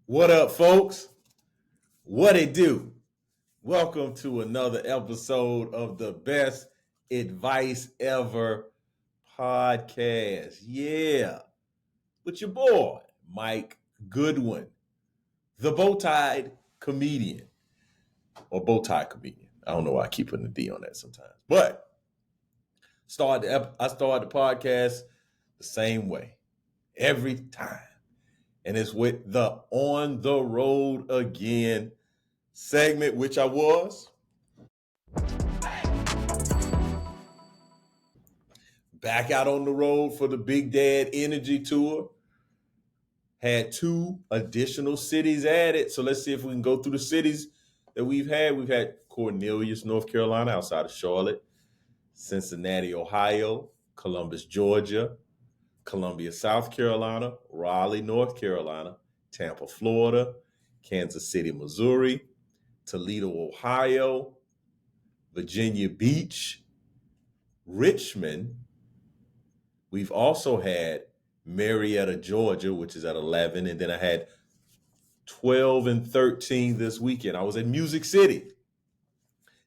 What up, folks? What it do? Welcome to another episode of the Best Advice Ever podcast. Yeah, with your boy, Mike Goodwin, the bowtie comedian, or bowtie comedian. I don't know why I keep putting a D on that sometimes. But I started the podcast the same way every time. And it's with the On the Road Again segment, which I was. Back out on the road for the Big Dad Energy Tour. Had 2 additional cities added. So let's see if we can go through the cities that we've had. We've had Cornelius, North Carolina, outside of Charlotte, Cincinnati, Ohio, Columbus, Georgia, Columbia, South Carolina, Raleigh, North Carolina, Tampa, Florida, Kansas City, Missouri, Toledo, Ohio, Virginia Beach, Richmond. We've also had Marietta, Georgia, which is at 11. And then I had 12 and 13 this weekend. I was in Music City,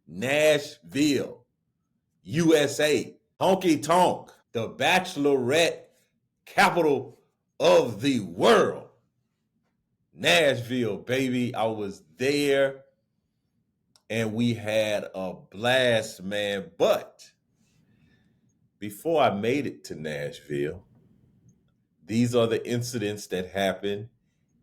Nashville, USA, honky tonk, the bachelorette capital of the world. Nashville, baby. I was there and we had a blast, man. But before I made it to Nashville, these are the incidents that happen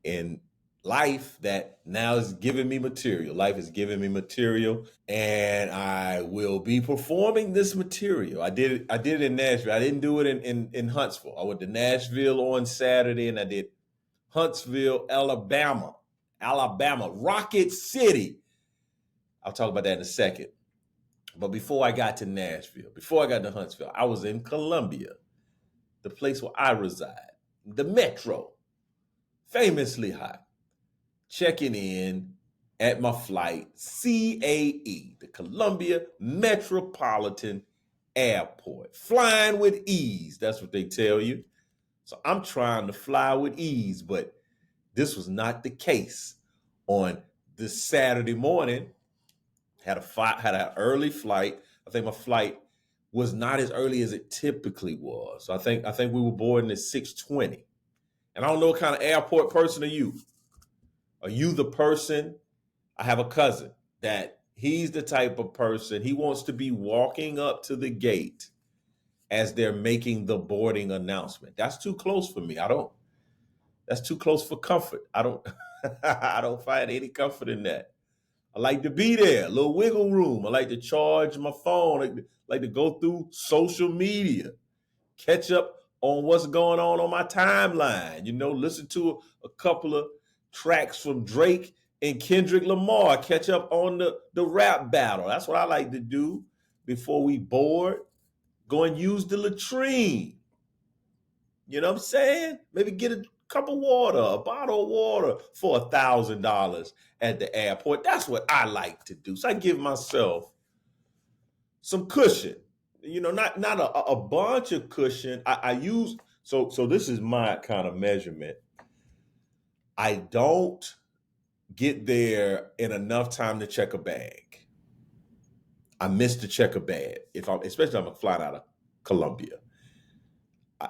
in life that now is giving me material. Life is giving me material, and I will be performing this material. I did it in Nashville. I didn't do it in Huntsville. I went to Nashville on Saturday, and I did Huntsville, Alabama, Rocket City. I'll talk about that in a second. But before I got to Nashville, before I got to Huntsville, I was in Columbia, the place where I reside, the metro, famously hot, checking in at my flight, CAE, the Columbia Metropolitan Airport. Flying with ease, that's what they tell you. So I'm trying to fly with ease, but this was not the case. On this Saturday morning, had an early flight. I think my flight was not as early as it typically was. So I think we were boarding at 6:20. And I don't know what kind of airport person are you. Are you the person? I have a cousin that he's the type of person, he wants to be walking up to the gate as they're making the boarding announcement. That's too close for me. That's too close for comfort. I don't find any comfort in that. I like to be there, a little wiggle room. I like to charge my phone. I like to go through social media, catch up on what's going on my timeline. Listen to a couple of tracks from Drake and Kendrick Lamar, catch up on the rap battle. That's what I like to do before we board. Go and use the latrine. You know what I'm saying? Maybe get a cup of water, a bottle of water for $1,000 at the airport. That's what I like to do. So I give myself some cushion. Not a bunch of cushion. I use so this is my kind of measurement. I don't get there in enough time to check a bag. I miss to check a bag especially if I'm flying out of Columbia.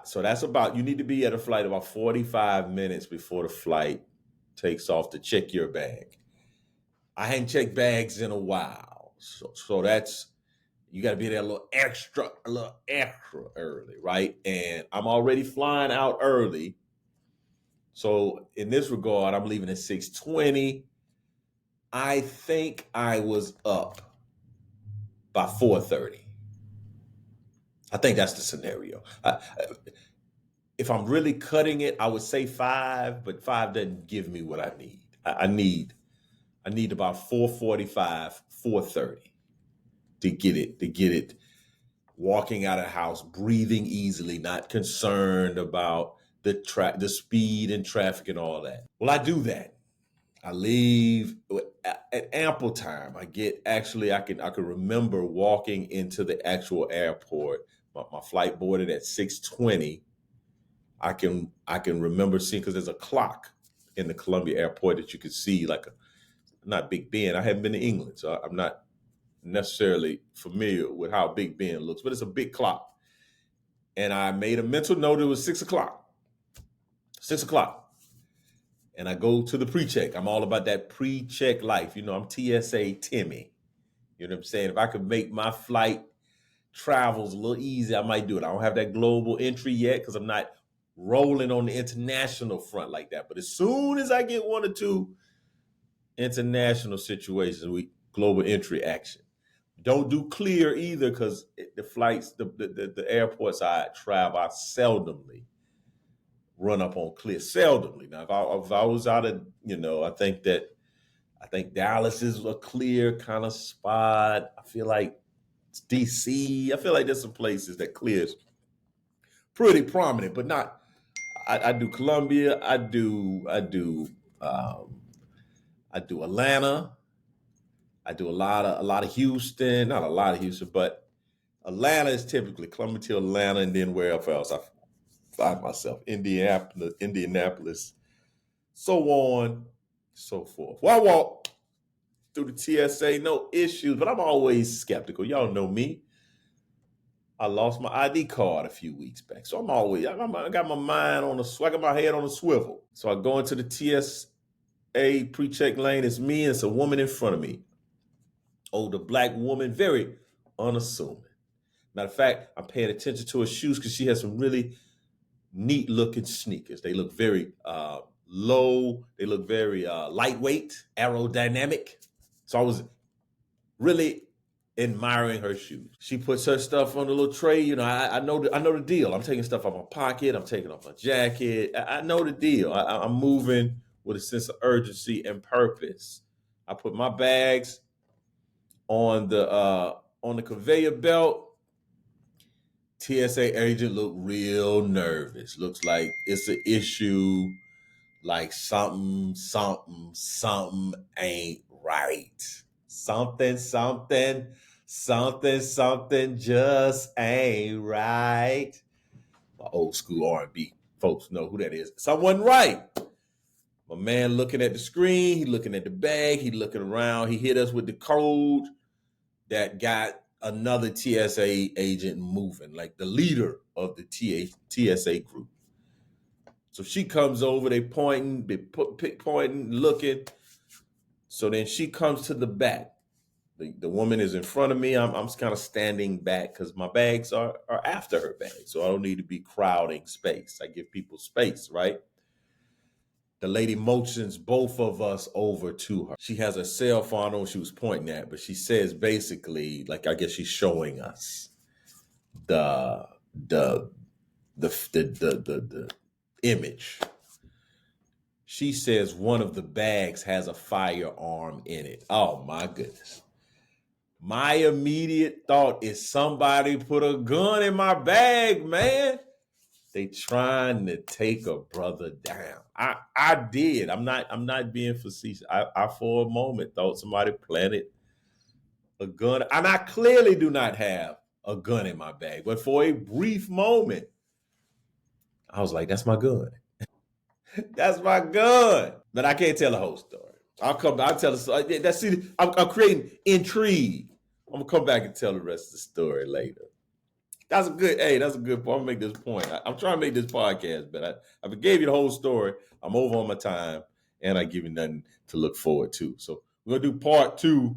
So that's you need to be at a flight about 45 minutes before the flight takes off to check your bag. I hadn't checked bags in a while. So that's, you got to be there a little extra early, right? And I'm already flying out early. So in this regard, I'm leaving at 6:20. I think I was up by 4:30. I think that's the scenario. If I'm really cutting it, I would say 5, but 5 doesn't give me what I need. I need about 4:45, 4:30 to get it walking out of the house, breathing easily, not concerned about the speed and traffic and all that. Well, I do that. I leave at ample time. I can remember walking into the actual airport. My flight boarded at 6:20. I can remember seeing, because there's a clock in the Columbia airport that you could see, like not Big Ben. I haven't been to England, so I'm not necessarily familiar with how Big Ben looks, but it's a big clock. And I made a mental note it was 6 o'clock. 6 o'clock. And I go to the pre-check. I'm all about that pre-check life. You know, I'm TSA Timmy. You know what I'm saying? If I could make my flight travels a little easy, I might do it. I don't have that global entry yet because I'm not rolling on the international front like that. But as soon as I get one or two international situations, we global entry action. Don't do clear either because the flights, the airports I travel, I seldomly run up on clear. Seldomly. Now, if I was out of, I think Dallas is a clear kind of spot. I feel like it's DC. I feel like there's some places that clears pretty prominent, but not. I do Columbia. I do Atlanta. I do a lot of Houston. Not a lot of Houston, but Atlanta is typically Columbia to Atlanta, and then wherever else I find myself. Indianapolis, so on, so forth. Well, I walk through the TSA, no issues, but I'm always skeptical. Y'all know me. I lost my ID card a few weeks back. So I got my mind on I got my head on a swivel. So I go into the TSA pre-check lane. It's me and it's a woman in front of me. Older black woman, very unassuming. Matter of fact, I'm paying attention to her shoes because she has some really neat looking sneakers. They look very low. They look very lightweight, aerodynamic. So I was really admiring her shoes. She puts her stuff on the little tray. I know the deal. I'm taking stuff out of my pocket. I'm taking off my jacket. I know the deal. I'm moving with a sense of urgency and purpose. I put my bags on the conveyor belt. TSA agent looked real nervous. Looks like it's an issue, like something ain't right. Something just ain't right. My old school R&B folks know who that is. Something right. My man looking at the screen, he looking at the bag, he looking around. He hit us with the code that got another TSA agent moving, like the leader of the TSA group. So she comes over, they pointing, looking. So then she comes to the back. The woman is in front of me. I'm kind of standing back because my bags are after her bag. So I don't need to be crowding space. I give people space, right? The lady motions both of us over to her. She has a cell phone. I don't know what she was pointing at, but she says basically, like, I guess she's showing us the image. She says one of the bags has a firearm in it. Oh my goodness. My immediate thought is somebody put a gun in my bag, man. They trying to take a brother down. I did. I'm not being facetious. I for a moment thought somebody planted a gun. And I clearly do not have a gun in my bag. But for a brief moment, I was like, that's my gun. That's my gun. But I can't tell the whole story. I'll tell the story. I'm creating intrigue. I'm gonna come back and tell the rest of the story later. That's a good point. I'm gonna make this point. I'm trying to make this podcast, but I gave you the whole story. I'm over on my time, and I give you nothing to look forward to. So we're gonna do part 2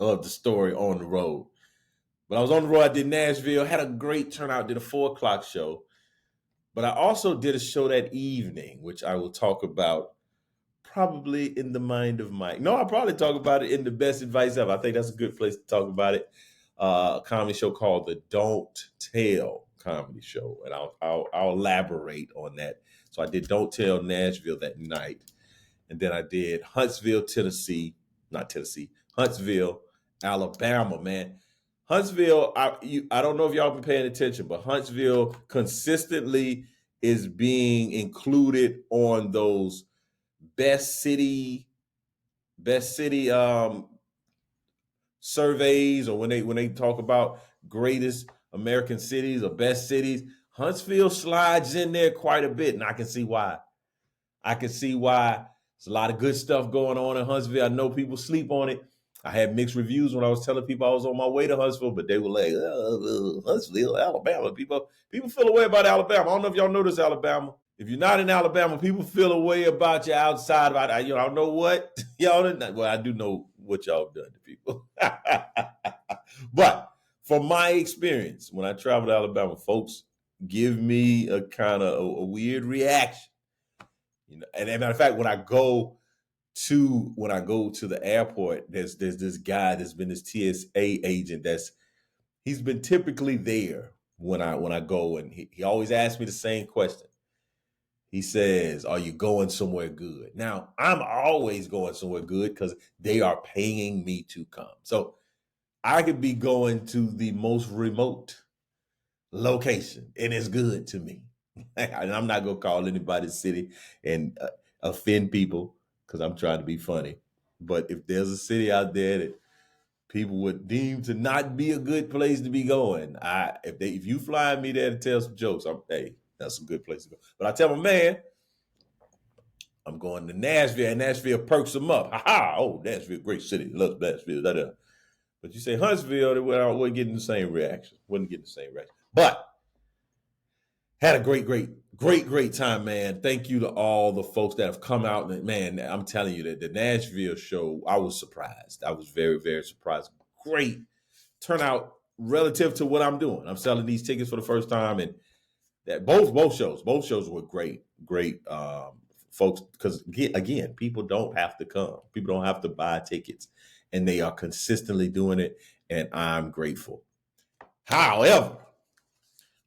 of the story on the road. When I was on the road, I did Nashville, had a great turnout, did a 4:00 show. But I also did a show that evening, which I will talk about probably in the mind of Mike. No, I'll probably talk about it in the best advice ever. I think that's a good place to talk about it. A comedy show called the Don't Tell Comedy Show, and I'll elaborate on that. So I did Don't Tell Nashville that night, and then I did Huntsville, Huntsville, Alabama, man. Huntsville, I don't know if y'all been paying attention, but Huntsville consistently is being included on those best city surveys, or when they talk about greatest American cities or best cities. Huntsville slides in there quite a bit, and I can see why. I can see why there's a lot of good stuff going on in Huntsville. I know people sleep on it. I had mixed reviews when I was telling people I was on my way to Huntsville, but they were like, Huntsville, Alabama. People feel a way about Alabama. I don't know if y'all notice Alabama. If you're not in Alabama, people feel a way about you outside. I don't know what y'all didn't. Well, I do know what y'all done to people. But from my experience, when I travel to Alabama, folks give me a kind of a weird reaction. And as a matter of fact, when I go to the airport, there's this guy that's been this TSA agent he's been typically there when I go, and he always asks me the same question. He says, "Are you going somewhere good?" Now, I'm always going somewhere good because they are paying me to come. So I could be going to the most remote location, and it's good to me. And I'm not gonna call anybody's city and offend people because I'm trying to be funny. But if there's a city out there that people would deem to not be a good place to be going, if you fly me there to tell some jokes, hey, that's a good place to go. But I tell my man, I'm going to Nashville, and Nashville perks them up. Ha! Oh, Nashville, great city. Love Nashville. Da-da. But you say Huntsville, they weren't getting the same reaction. Wasn't getting the same reaction. But had a great time, man. Thank you to all the folks that have come out. And man, I'm telling you that the Nashville show, I was surprised. I was very, very surprised. Great turnout relative to what I'm doing. I'm selling these tickets for the first time, and that both shows were great folks. Because again, people don't have to come. People don't have to buy tickets, and they are consistently doing it, and I'm grateful. However,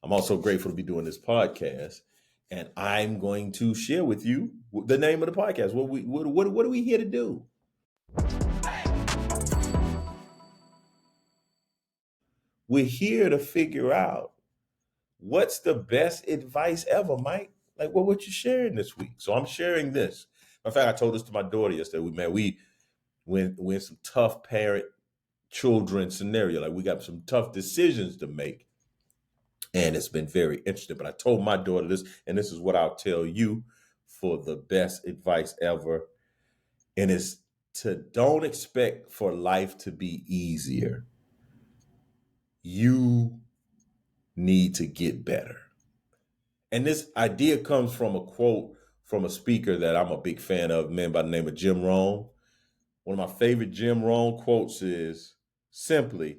I'm also grateful to be doing this podcast, and I'm going to share with you the name of the podcast. What are we here to do? We're here to figure out what's the best advice ever, Mike. Like, what you sharing this week? So I'm sharing this. In fact, I told this to my daughter yesterday. We in some tough parent-children scenario. Like, we got some tough decisions to make. And it's been very interesting. But I told my daughter this, and this is what I'll tell you for the best advice ever. And it's to don't expect for life to be easier. You need to get better. And this idea comes from a quote from a speaker that I'm a big fan of, a man by the name of Jim Rohn. One of my favorite Jim Rohn quotes is simply,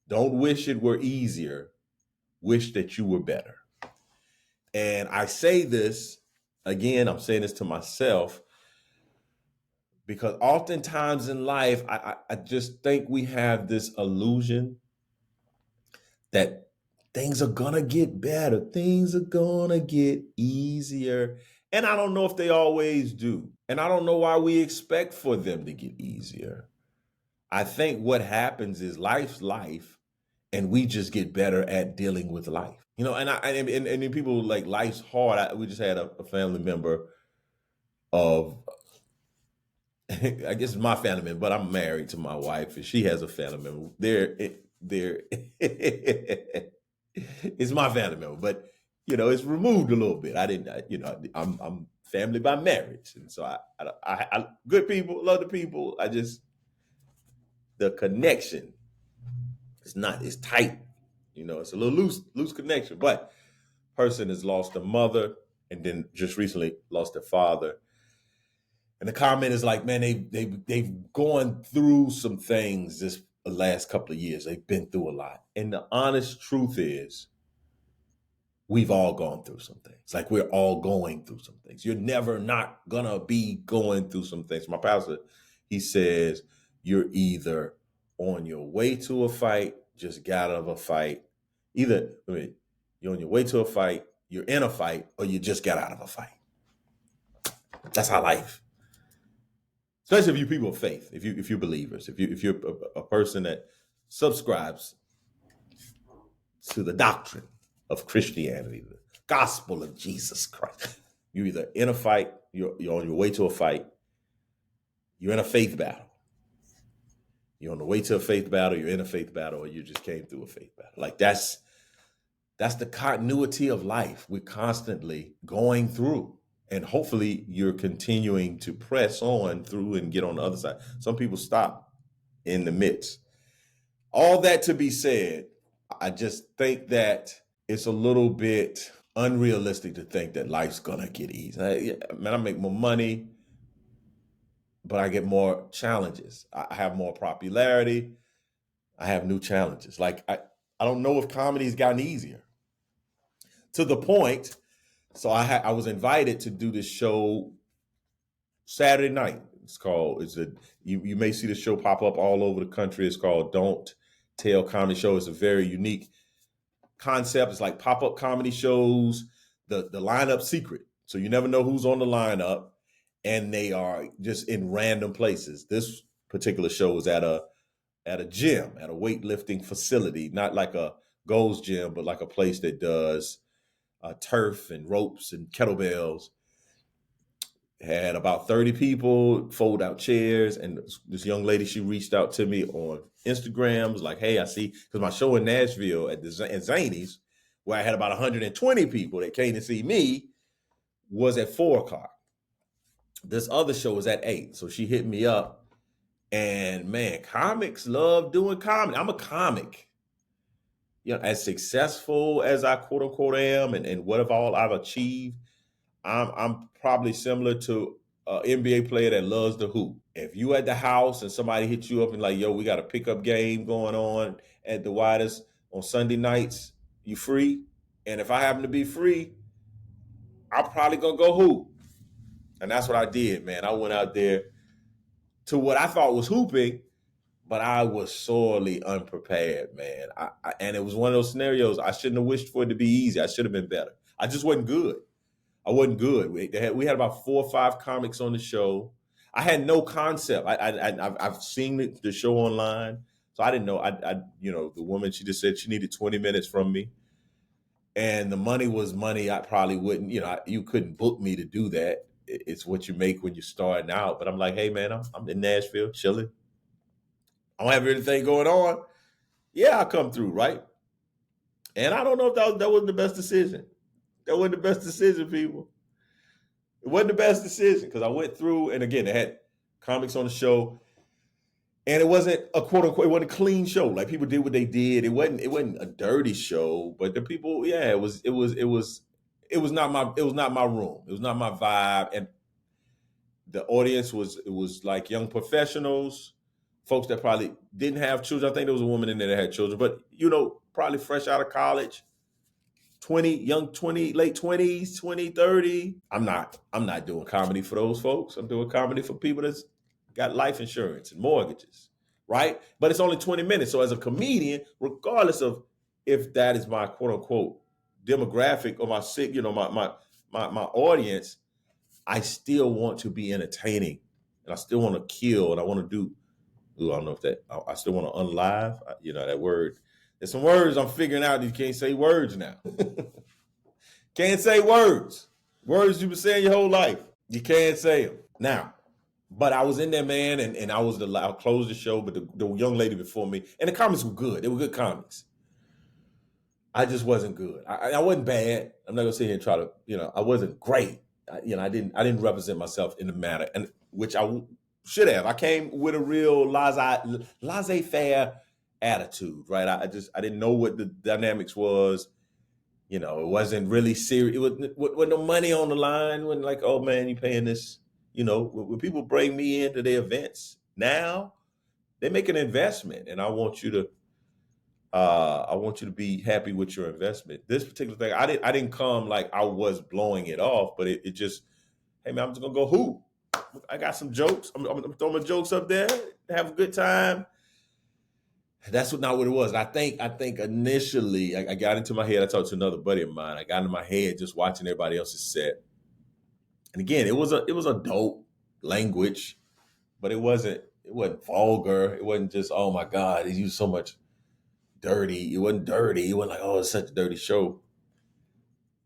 don't wish it were easier, wish that you were better. And I say this, again, I'm saying this to myself, because oftentimes in life, I just think we have this illusion that things are going to get better. Things are going to get easier. And I don't know if they always do. And I don't know why we expect for them to get easier. I think what happens is life's life, and we just get better at dealing with life. And people like life's hard. We just had a family member of, I guess it's my family member, but I'm married to my wife, and she has a family member. It's my family member, but it's removed a little bit. I'm family by marriage, and so I good people, love the people. The connection it's tight. It's a little loose connection, but person has lost a mother and then just recently lost their father. And the comment is like, man, they've gone through some things this last couple of years. They've been through a lot. And the honest truth is, we've all gone through some things. Like, we're all going through some things. You're never not gonna be going through some things. My pastor, he says, you're either on your way to a fight, just got out of a fight. You're on your way to a fight, you're in a fight, or you just got out of a fight. That's how life. Especially if you people of faith, if you're believers, if you're a person that subscribes to the doctrine of Christianity, the gospel of Jesus Christ. You're either in a fight, you're on your way to a fight, you're in a faith battle. You're on the way to a faith battle, you're in a faith battle, or you just came through a faith battle. Like, that's the continuity of life we're constantly going through. And hopefully you're continuing to press on through and get on the other side. Some people stop in the midst. All that to be said, I just think that it's a little bit unrealistic to think that life's gonna get easy. Man, I make more money, but I get more challenges. I have more popularity. I have new challenges. Like I don't know if comedy's gotten easier to the point. So I was invited to do this show Saturday night. You may see the show pop up all over the country. It's called Don't Tell Comedy Show. It's a very unique concept. It's like pop-up comedy shows, the lineup secret. So you never know who's on the lineup, and they are just in random places. This particular show is at a gym, at a weightlifting facility, not like a Gold's Gym, but like a place that does turf and ropes and kettlebells. Had about 30 people, fold out chairs, and this young lady, she reached out to me on Instagram, was like, hey, I see, because my show in Nashville at Zany's, where I had about 120 people that came to see me, was at 4 o'clock. This other show was at 8. So she hit me up, and man, comics love doing comedy. I'm a comic. You know, as successful as I quote unquote am, and what have all I've achieved, I'm probably similar to an NBA player that loves to hoop. If you at the house and somebody hits you up and like, yo, we got a pickup game going on at the Widest on Sunday nights, you free? And if I happen to be free, I'm probably gonna go hoop. And that's what I did, man. I went out there to what I thought was hooping, but I was sorely unprepared, man. And it was one of those scenarios I shouldn't have wished for it to be easy. I should have been better. I just wasn't good. I wasn't good. We had about 4 or 5 comics on the show. I had no concept. I've seen the show online, so I didn't know. The woman, she just said she needed 20 minutes from me, and the money was money. I probably wouldn't. You couldn't book me to do that. It's what you make when you're starting out. But I'm like, hey man, I'm in Nashville, chilling. I don't have anything going on. Yeah, I'll come through, right? And I don't know if that wasn't the best decision. That wasn't the best decision, people. It wasn't the best decision because I went through, and again, they had comics on the show, and it wasn't a quote unquote, it wasn't a clean show. Like people did what they did. It wasn't a dirty show, but the people, yeah, it was not my room. It was not my vibe, and the audience was like young professionals, folks that probably didn't have children. I think there was a woman in there that had children, but probably fresh out of college. 20, late 20s, 20, 30. I'm not doing comedy for those folks. I'm doing comedy for people that's got life insurance and mortgages, right? But it's only 20 minutes. So as a comedian, regardless of if that is my quote unquote demographic or my audience, I still want to be entertaining, and I still want to kill, and I want to do. I don't know if that. I still want to unlive. That word. There's some words I'm figuring out that you can't say words now. Can't say words. Words you've been saying your whole life. You can't say them now. But I was in there, man, and I closed the show, but the young lady before me, and the comics were good. They were good comics. I just wasn't good. I wasn't bad. I'm not gonna sit here and try to, I wasn't great. I didn't represent myself in the matter, and which I should have. I came with a real laissez-faire attitude, right? I didn't know what the dynamics was. It wasn't really serious. It wasn't no money on the line. It wasn't like, oh man, you paying this. When people bring me into their events now, they make an investment, and I want you to be happy with your investment. This particular thing, I didn't come like I was blowing it off, but it just, hey man, I'm just gonna go hoop. I got some jokes. I'm throwing my jokes up there, have a good time. That's not what it was. I think initially I got into my head. I talked to another buddy of mine. I got into my head just watching everybody else's set. And again, it was adult language, but it wasn't vulgar. It wasn't just, oh my God, he used so much dirty. It wasn't dirty. It wasn't like, oh, it's such a dirty show.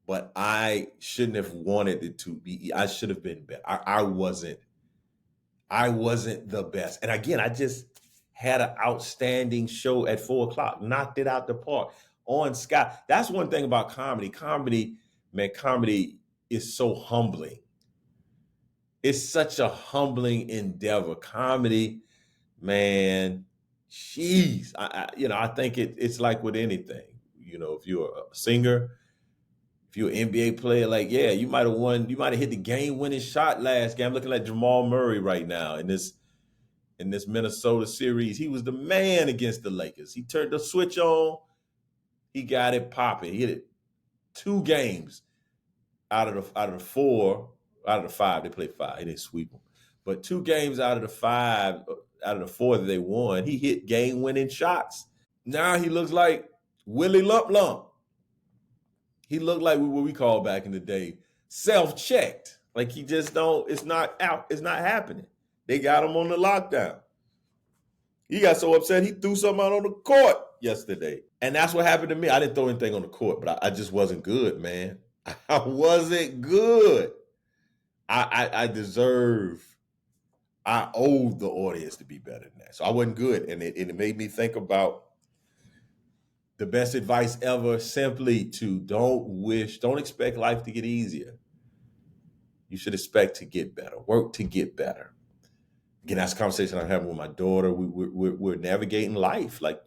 But I shouldn't have wanted it to be. I should have been better. I wasn't the best. And again, I just had an outstanding show at 4 o'clock, knocked it out the park on Sky. That's one thing about comedy. Comedy is so humbling. It's such a humbling endeavor. Comedy, man, jeez. I think it's like with anything. If you're a singer, if you're an NBA player, like, yeah, you might have won, you might have hit the game-winning shot last game. I'm looking at Jamal Murray right now in this Minnesota series. He was the man against the Lakers. He turned the switch on. He got it popping. He hit it 2 games out of the five. They played five. He didn't sweep them, but 2 games out of the five, out of the 4 that they won, he hit game-winning shots. Now he looks like Willie Lump Lump. He looked like what we call back in the day self-checked. Like he just don't. It's not out. It's not happening. They got him on the lockdown. He got so upset he threw something out on the court yesterday. And that's what happened to me. I didn't throw anything on the court, but I just wasn't good, man. I wasn't good. I owed the audience to be better than that. So I wasn't good. And it made me think about the best advice ever, simply to don't expect life to get easier. You should expect to get better, work to get better. Again, that's a conversation I'm having with my daughter. We're navigating life. Like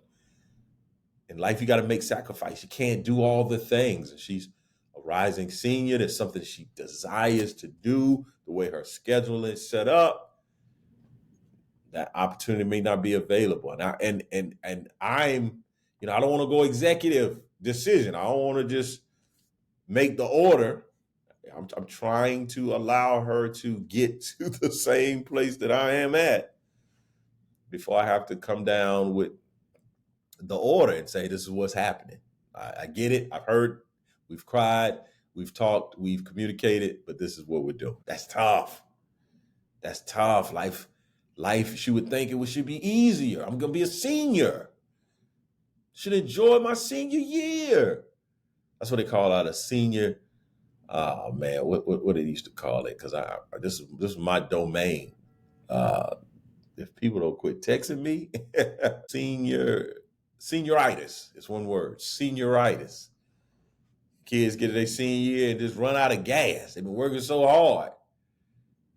in life, you got to make sacrifice. You can't do all the things. And she's a rising senior. There's something she desires to do. The way her schedule is set up, that opportunity may not be available. And I'm, I don't want to go executive decision. I don't want to just make the order. I'm trying to allow her to get to the same place that I am at before I have to come down with the order and say, this is what's happening. I get it. I've heard. We've cried. We've talked. We've communicated. But this is what we're doing. That's tough. That's tough. Life, she would think it should be easier. I'm going to be a senior. Should enjoy my senior year. That's what they call out a senior. Oh man, what they used to call it? Because this is my domain. If people don't quit texting me, senioritis. It's one word. Senioritis. Kids get to their senior year and just run out of gas. They've been working so hard,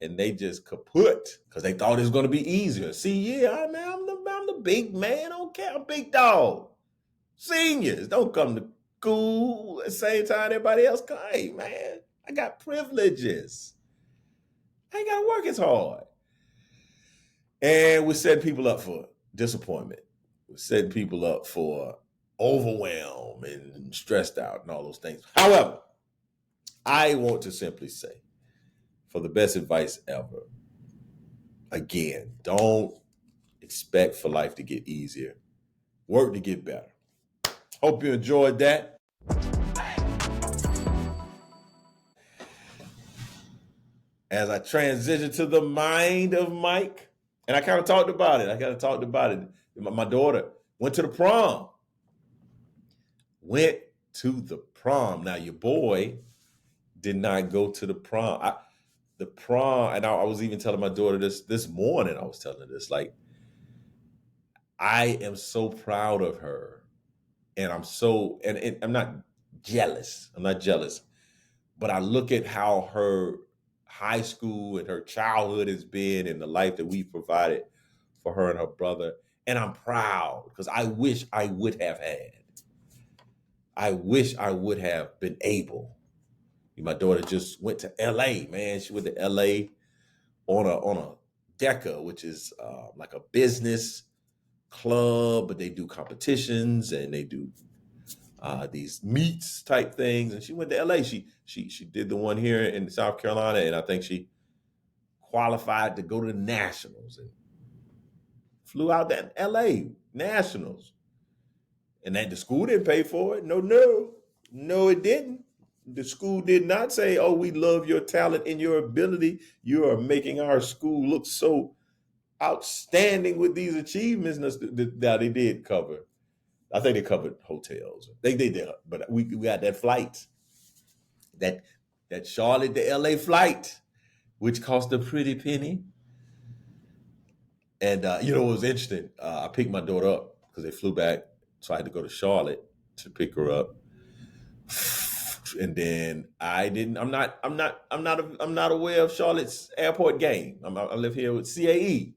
and they just kaput because they thought it was going to be easier. See, yeah, man, I'm the big man. Okay, I'm big dog. Seniors don't come to school at the same time everybody else come. Hey, man, I got privileges. I ain't got to work as hard. And we're setting people up for disappointment. We're setting people up for overwhelm and stressed out and all those things. However, I want to simply say, for the best advice ever, again, don't expect for life to get easier. Work to get better. Hope you enjoyed that. As I transition to the mind of Mike, and I kind of talked about it. My daughter went to the prom. Now, your boy did not go to the prom. The prom, and I was even telling my daughter this morning. I was telling her this, like, I am so proud of her, and and I'm not jealous. But I look at how her high school and her childhood has been and the life that we've provided for her and her brother. And I'm proud because I wish I would have had. I wish I would have been able. My daughter just went to LA, man. She went to LA on a DECA, which is like a business club, but they do competitions and they do these meets type things. And she went to LA. She did the one here in South Carolina, and I think she qualified to go to the Nationals and flew out to LA Nationals. And that the school didn't pay for it. No, it didn't. The school did not say, "Oh, we love your talent and your ability. You are making our school look so outstanding with these achievements." Now they did cover. I think they covered hotels. They did, but we got that flight, that Charlotte to LA flight, which cost a pretty penny. And it was interesting. I picked my daughter up because they flew back, so I had to go to Charlotte to pick her up. And then I'm not aware of Charlotte's airport game. I live here with CAE,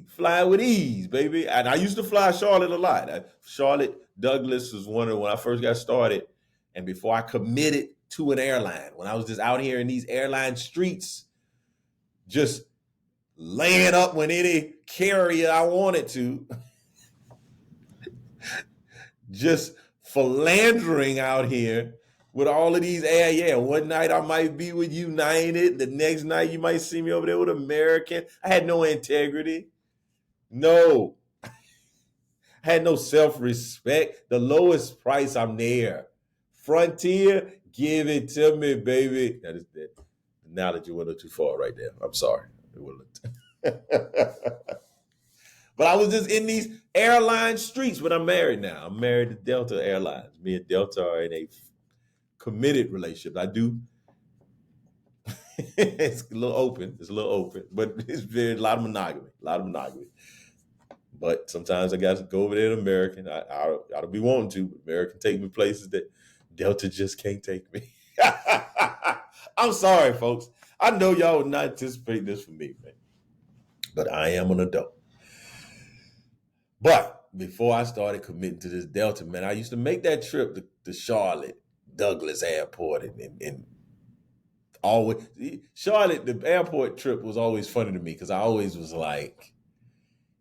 flying with ease, baby. And I used to fly Charlotte a lot. Charlotte Douglas was one of when I first got started, and before I committed to an airline, when I was just out here in these airline streets, just laying up when any carrier I wanted to, just philandering out here with all of these air. Yeah, one night I might be with United, the next night you might see me over there with American. I had no integrity. No. I had no self-respect. The lowest price, I'm there. Frontier, give it to me, baby. That is that. Now that you went a little too far right there. I'm sorry. But I was just in these airline streets when I'm married now. I'm married to Delta Airlines. Me and Delta are in a committed relationship. I do. It's a little open. But it's a lot of monogamy. But sometimes I got to go over there to American. I ought to be wanting to, but American take me places that Delta just can't take me. I'm sorry, folks. I know y'all would not anticipate this from me, man. But I am an adult. But before I started committing to this Delta, man, I used to make that trip to Charlotte, Douglas Airport, and always Charlotte, the airport trip was always funny to me because I always was like,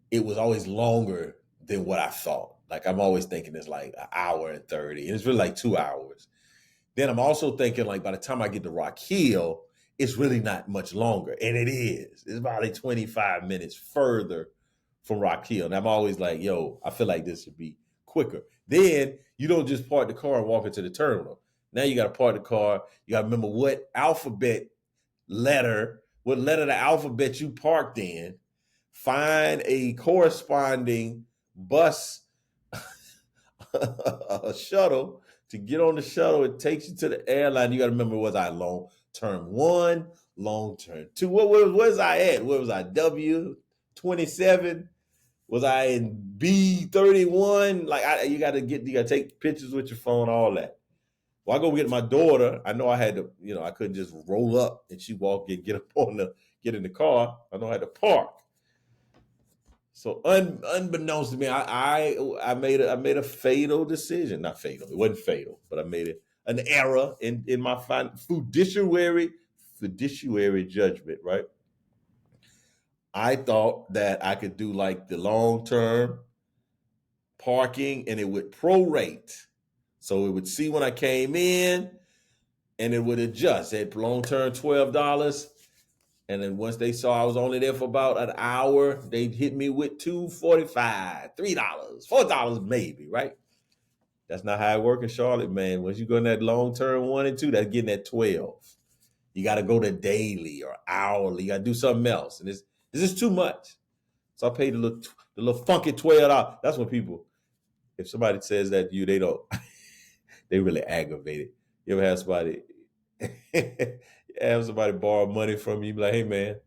it was always longer than what I thought. Like I'm always thinking it's like an hour and 30, and it's really like 2 hours. Then I'm also thinking like by the time I get to Rock Hill, it's really not much longer, and it is. It's about like 25 minutes further from Rock Hill, and I'm always like, yo, I feel like this should be quicker. Then you don't just park the car and walk into the terminal. Now you got to park the car. You got to remember what letter of the alphabet you parked in. Find a corresponding bus, a shuttle to get on the shuttle. It takes you to the airline. You got to remember, was I long term 1, long term 2? Where was I at? Where was I? W27? Was I in B31? Like you got to take pictures with your phone, all that. Well, I go get my daughter. I know I had to, I couldn't just roll up and she walk and get in the car. I know I had to park. So unbeknownst to me, I made a fatal decision. Not fatal, it wasn't fatal, but I made an error in my fiduciary judgment, right? I thought that I could do like the long-term parking and it would prorate. So it would see when I came in and it would adjust. It had long-term $12. And then once they saw I was only there for about an hour, they'd hit me with $2.45, $3, $4 maybe, right? That's not how it works in Charlotte, man. Once you go in that long-term 1 and 2, that's getting that 12. You got to go to daily or hourly. You got to do something else. And this is too much. So I paid the little funky $12. That's when people, if somebody says that to you, they really aggravated. You ever have somebody borrow money from you? You be like, hey, man,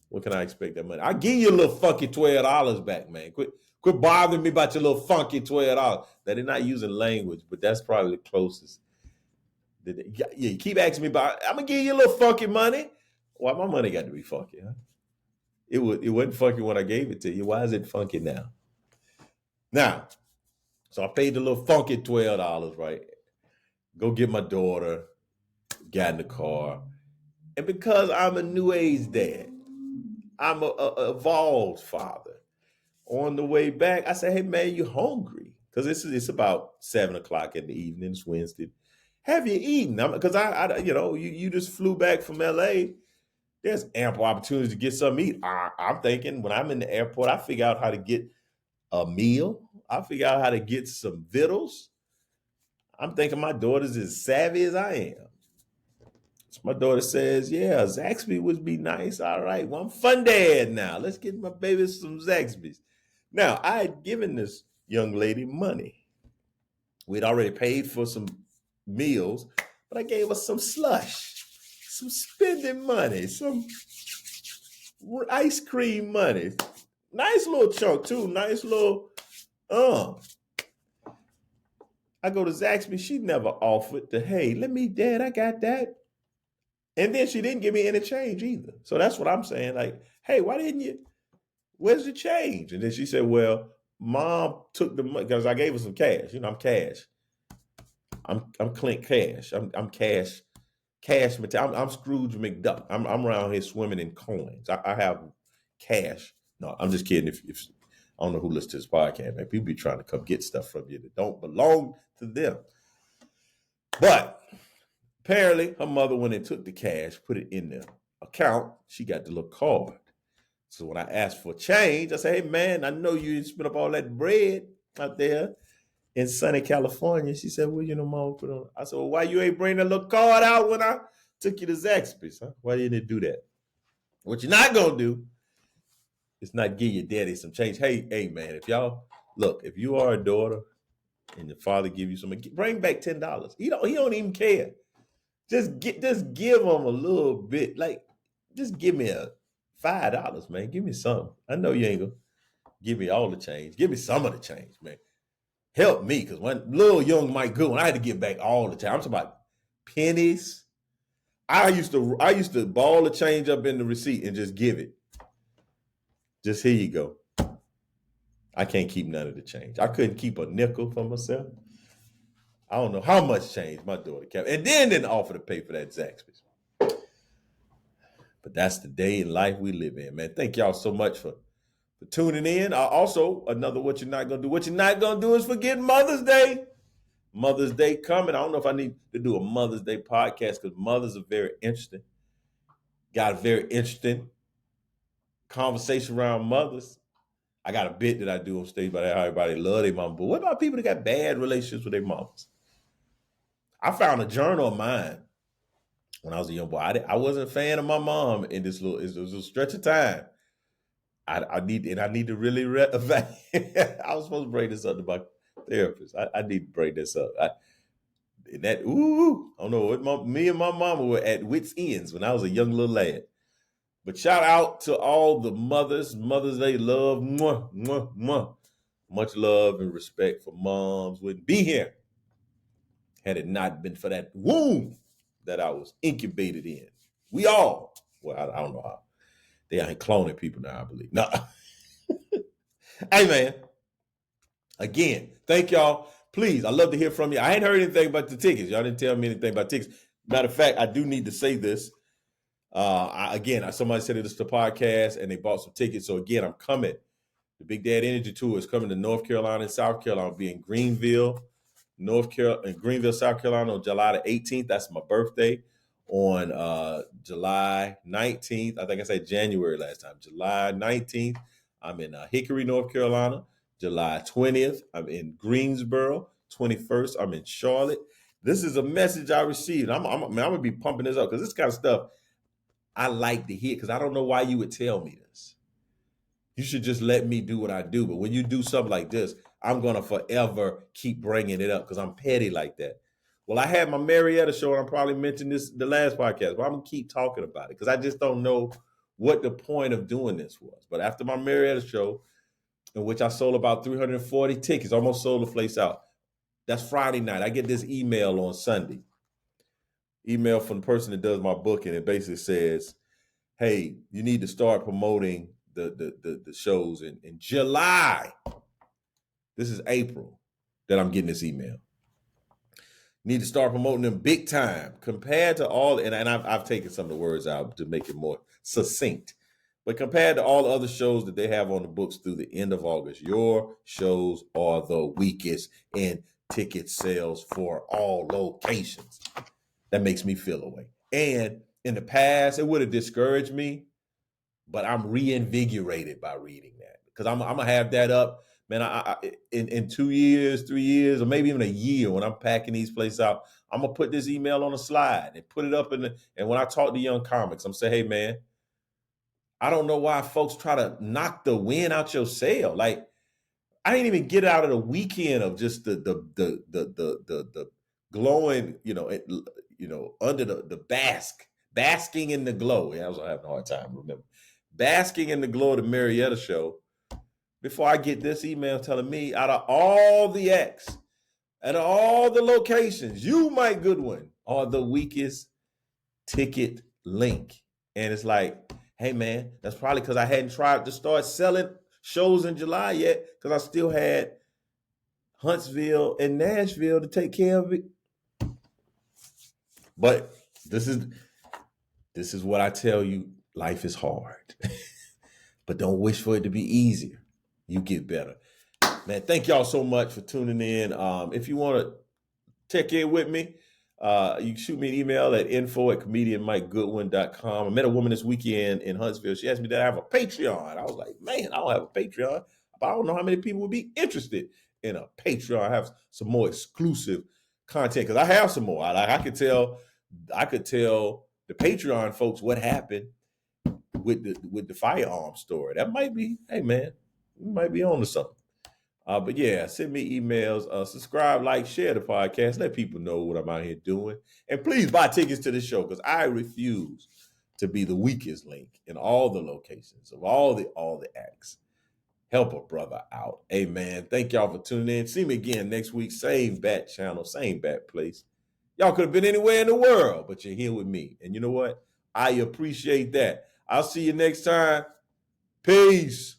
what can I expect that money? I'll give you a little funky $12 back, man. Quit bothering me about your little funky $12. That they're not using language, but that's probably the closest. You keep asking me about, I'm going to give you a little funky money. Why my money got to be funky, huh? It wasn't funky when I gave it to you. Why is it funky now? Now, so I paid the little funky $12, right? Go get my daughter, got in the car. And because I'm a new age dad, I'm a evolved father. On the way back, I said, hey, man, you hungry? Because it's about 7 o'clock in the evening. It's Wednesday. Have you eaten? Because you just flew back from L.A., there's ample opportunity to get something to eat. I'm thinking when I'm in the airport, I figure out how to get a meal. I figure out how to get some vittles. I'm thinking my daughter's as savvy as I am. So my daughter says, yeah, Zaxby would be nice. All right, well, I'm fun dad now. Let's get my baby some Zaxby's. Now, I had given this young lady money. We'd already paid for some meals, but I gave her some slush, some spending money, some ice cream money. Nice little chunk, too. Nice little, I go to Zaxby, she never offered to, hey, let me, Dad, I got that. And then she didn't give me any change either. So that's what I'm saying. Like, hey, why didn't you? Where's the change? And then she said, well, Mom took the money because I gave her some cash. I'm cash. I'm Clint Cash. I'm cash. Cash material. I'm Scrooge McDuck. I'm around here swimming in coins. I have cash. No, I'm just kidding. If I don't know who listens to this podcast, man. People be trying to come get stuff from you that don't belong to them. But apparently, her mother went and took the cash, put it in the account. She got the little card. So when I asked for change, I said, hey, man, I know you spent up all that bread out there in sunny California. She said, well, Mom, put on. I said, well, why you ain't bring that little card out when I took you to Zaxby's? Huh? Why didn't it do that? What you're not going to do is not give your daddy some change. Hey, man, if you are a daughter and your father give you some, bring back $10. He don't even care. Just give him a little bit. Like, just give me $5, man. Give me some. I know you ain't gonna give me all the change. Give me some of the change, man. Help me, because when little young Mike Goodwin, I had to give back all the change. I'm talking about pennies. I used to ball the change up in the receipt and just give it. Just here you go. I can't keep none of the change. I couldn't keep a nickel for myself. I don't know how much change my daughter kept, and then didn't offer to pay for that Zaxby's. But that's the day in life we live in, man. Thank y'all so much for tuning in. Also, another what you're not gonna do. What you're not gonna do is forget Mother's Day. Mother's Day coming. I don't know if I need to do a Mother's Day podcast because mothers are very interesting. Got a very interesting conversation around mothers. I got a bit that I do on stage about how everybody love their mom. But what about people that got bad relationships with their moms? I found a journal of mine when I was a young boy. I wasn't a fan of my mom in this little stretch of time. I need to really evaluate. I was supposed to bring this up to my therapist. I need to bring this up. I don't know what me and my mama were at wits' ends when I was a young little lad. But shout out to all the mothers. Mother's Day love. Mwah, mwah, mwah. Much love and respect for moms. Wouldn't be here had it not been for that womb that I was incubated in. I don't know how. They ain't cloning people now, I believe. No. Hey, man. Again, thank y'all. Please, I love to hear from you. I ain't heard anything about the tickets. Y'all didn't tell me anything about tickets. Matter of fact, I do need to say this. Somebody said it is the podcast and they bought some tickets. So again, I'm coming. The Big Dad Energy Tour is coming to North Carolina and South Carolina. I'll be in Greenville, South Carolina on July the 18th. That's my birthday. On July 19th, I think I said January last time. July 19th, I'm in Hickory, North Carolina. July 20th, I'm in Greensboro. 21st, I'm in Charlotte. This is a message I received. I'm going to be pumping this up because this kind of stuff I like to hear because I don't know why you would tell me this. You should just let me do what I do. But when you do something like this, I'm going to forever keep bringing it up because I'm petty like that. Well, I had my Marietta show, and I probably mentioned this the last podcast, but I'm going to keep talking about it because I just don't know what the point of doing this was. But after my Marietta show, in which I sold about 340 tickets, almost sold the place out. That's Friday night. I get this email on Sunday. Email from the person that does my booking. It basically says, hey, you need to start promoting the shows in July. This is April that I'm getting this email. Need to start promoting them big time compared to all, and I've taken some of the words out to make it more succinct. But compared to all the other shows that they have on the books through the end of August, your shows are the weakest in ticket sales for all locations. That makes me feel away. And in the past, it would have discouraged me, but I'm reinvigorated by reading that because I'm going to have that up. Man, in 2 years, 3 years, or maybe even a year when I'm packing these places out, I'm going to put this email on a slide and put it up and when I talk to young comics, I'm saying, hey, man, I don't know why folks try to knock the wind out your sail. Like, I didn't even get out of the weekend of just the glowing, under the basking in the glow. Yeah, I was having a hard time, remember. Basking in the glow of the Marietta show before I get this email telling me out of all the acts, Out of all the locations, you, Mike Goodwin, are the weakest ticket link. And it's like, hey man, that's probably because I hadn't tried to start selling shows in July yet, because I still had Huntsville and Nashville to take care of it. But this is what I tell you: life is hard, but don't wish for it to be easier. You get better, man. Thank y'all so much for tuning in. If you want to check in with me, you can shoot me an email at info@comedianmikegoodwin.com. I met a woman this weekend in Huntsville. She asked me, did I have a Patreon? I was like, man, I don't have a Patreon, but I don't know how many people would be interested in a Patreon. I have some more exclusive content, because I have some more. I could tell the Patreon folks what happened with the firearm story. That might be, hey man, we might be on to something. But yeah, send me emails, subscribe, like, share the podcast, let people know what I'm out here doing. And please buy tickets to the show, because I refuse to be the weakest link in all the locations of all the acts. Help a brother out. Amen. Thank y'all for tuning in. See me again next week. Same bat channel, same bat place. Y'all could have been anywhere in the world, but you're here with me. And you know what? I appreciate that. I'll see you next time. Peace.